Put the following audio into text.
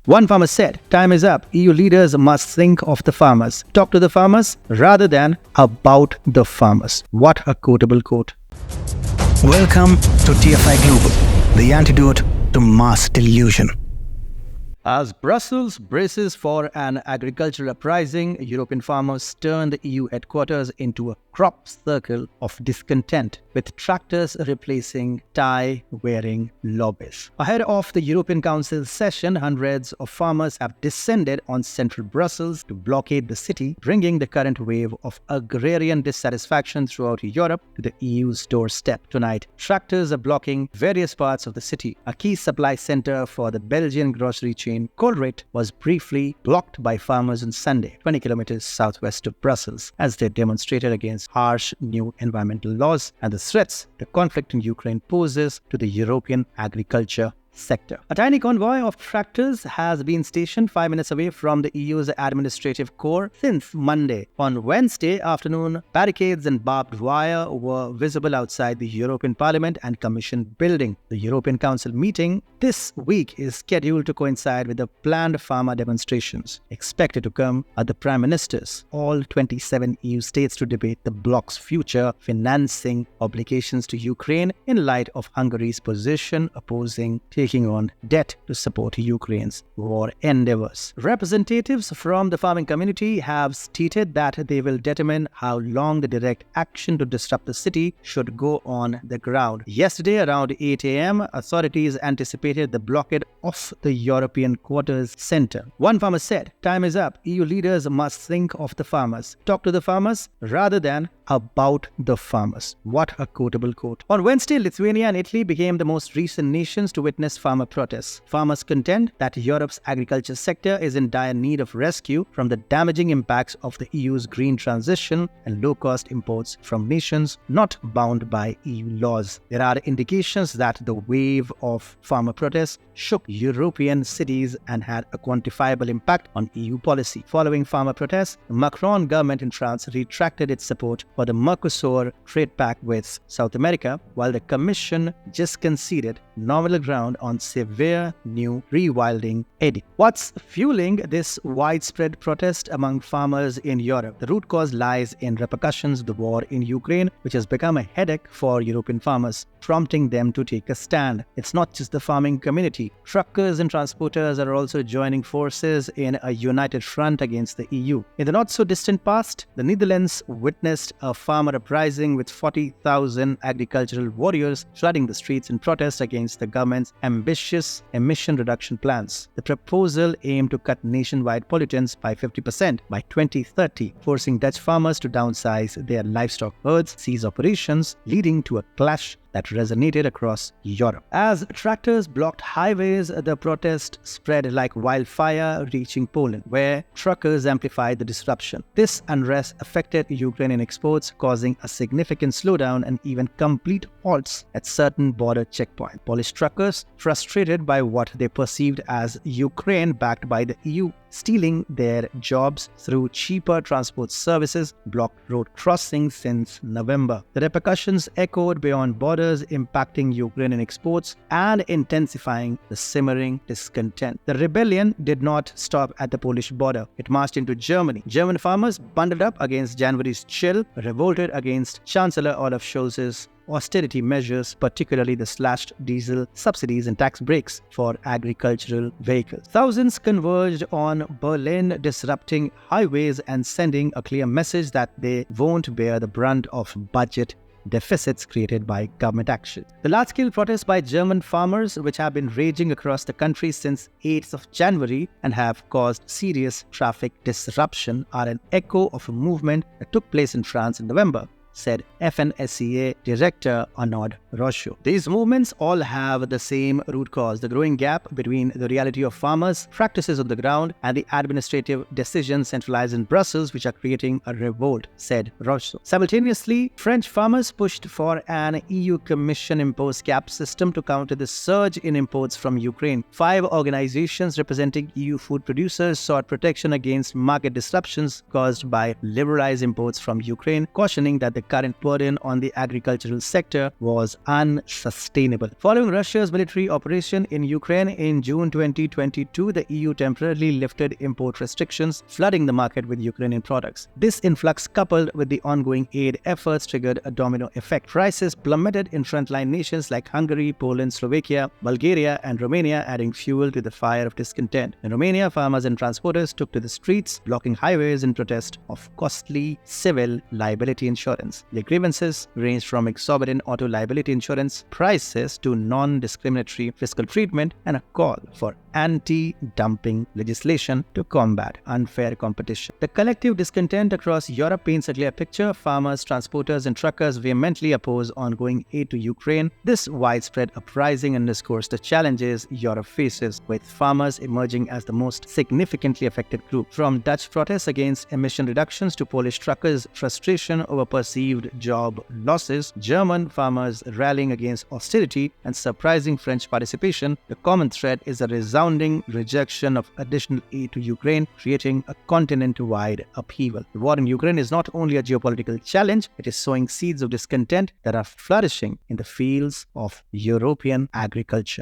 One farmer said, "Time is up. EU leaders must think of the farmers, talk to the farmers rather than about the farmers." What a quotable quote. Welcome to TFI Global, the antidote to mass delusion. As Brussels braces for an agricultural uprising, European farmers turn the EU headquarters into a crop circle of discontent, with tractors replacing tie-wearing lobbies. Ahead of the European Council session, hundreds of farmers have descended on central Brussels to blockade the city, bringing the current wave of agrarian dissatisfaction throughout Europe to the EU's doorstep. Tonight, tractors are blocking various parts of the city. A key supply center for the Belgian grocery chain Colruyt was briefly blocked by farmers on Sunday, 20 kilometers southwest of Brussels, as they demonstrated against harsh new environmental laws and the threats the conflict in Ukraine poses to the European agriculture sector. A tiny convoy of tractors has been stationed 5 minutes away from the EU's administrative core since Monday. On Wednesday afternoon, barricades and barbed wire were visible outside the European Parliament and Commission building. The European Council meeting this week is scheduled to coincide with the planned farmer demonstrations, expected to come at the Prime Ministers, all 27 EU states, to debate the bloc's future financing obligations to Ukraine in light of Hungary's position opposing taking on debt to support Ukraine's war endeavors. Representatives from the farming community have stated that they will determine how long the direct action to disrupt the city should go on the ground. Yesterday, around 8 a.m., authorities anticipated the blockade of the European Quarters Center. One farmer said, "Time is up. EU leaders must think of the farmers, talk to the farmers rather than about the farmers." What a quotable quote. On Wednesday, Lithuania and Italy became the most recent nations to witness farmer protests. Farmers contend that Europe's agriculture sector is in dire need of rescue from the damaging impacts of the EU's green transition and low-cost imports from nations not bound by EU laws. There are indications that the wave of farmer protests shook European cities and had a quantifiable impact on EU policy. Following farmer protests, the Macron government in France retracted its support for the Mercosur trade pact with South America, while the Commission just conceded nominal ground on severe new rewilding edit. What's fueling this widespread protest among farmers in Europe? The root cause lies in repercussions of the war in Ukraine, which has become a headache for European farmers, prompting them to take a stand. It's not just the farming community. Truckers and transporters are also joining forces in a united front against the EU. In the not-so-distant past, the Netherlands witnessed a farmer uprising with 40,000 agricultural warriors flooding the streets in protest against the government's ambitious emission reduction plans. The proposal aimed to cut nationwide pollutants by 50% by 2030, forcing Dutch farmers to downsize their livestock herds, cease operations, leading to a clash that resonated across Europe. As tractors blocked highways, the protest spread like wildfire, reaching Poland, where truckers amplified the disruption. This unrest affected Ukrainian exports, causing a significant slowdown and even complete halts at certain border checkpoints. Polish truckers, frustrated by what they perceived as Ukraine backed by the EU stealing their jobs through cheaper transport services, blocked road crossings since November. The repercussions echoed beyond borders, impacting Ukrainian exports and intensifying the simmering discontent. The rebellion did not stop at the Polish border. It marched into Germany. German farmers bundled up against January's chill, revolted against Chancellor Olaf Scholz's austerity measures, particularly the slashed diesel subsidies and tax breaks for agricultural vehicles. Thousands converged on Berlin, disrupting highways and sending a clear message that they won't bear the brunt of budget deficits created by government action. The large-scale protests by German farmers, which have been raging across the country since 8th of January and have caused serious traffic disruption, are an echo of a movement that took place in France in November, said FNSEA Director Arnaud Rochot. These movements all have the same root cause: the growing gap between the reality of farmers' practices on the ground and the administrative decisions centralized in Brussels, which are creating a revolt, said Rochot. Simultaneously, French farmers pushed for an EU Commission-imposed cap system to counter the surge in imports from Ukraine. 5 organizations representing EU food producers sought protection against market disruptions caused by liberalized imports from Ukraine, cautioning that the the current burden on the agricultural sector was unsustainable. Following Russia's military operation in Ukraine in June 2022, the EU temporarily lifted import restrictions, flooding the market with Ukrainian products. This influx, coupled with the ongoing aid efforts, triggered a domino effect. Prices plummeted in frontline nations like Hungary, Poland, Slovakia, Bulgaria, and Romania, adding fuel to the fire of discontent. In Romania, farmers and transporters took to the streets, blocking highways in protest of costly civil liability insurance. Their grievances ranged from exorbitant auto liability insurance prices to non-discriminatory fiscal treatment and a call for anti-dumping legislation to combat unfair competition. The collective discontent across Europe paints a clear picture. Farmers, transporters, and truckers vehemently oppose ongoing aid to Ukraine. This widespread uprising underscores the challenges Europe faces, with farmers emerging as the most significantly affected group. From Dutch protests against emission reductions to Polish truckers' frustration over perceived job losses, German farmers rallying against austerity, and surprising French participation, the common thread is a resounding rejection of additional aid to Ukraine, creating a continent-wide upheaval. The war in Ukraine is not only a geopolitical challenge, it is sowing seeds of discontent that are flourishing in the fields of European agriculture.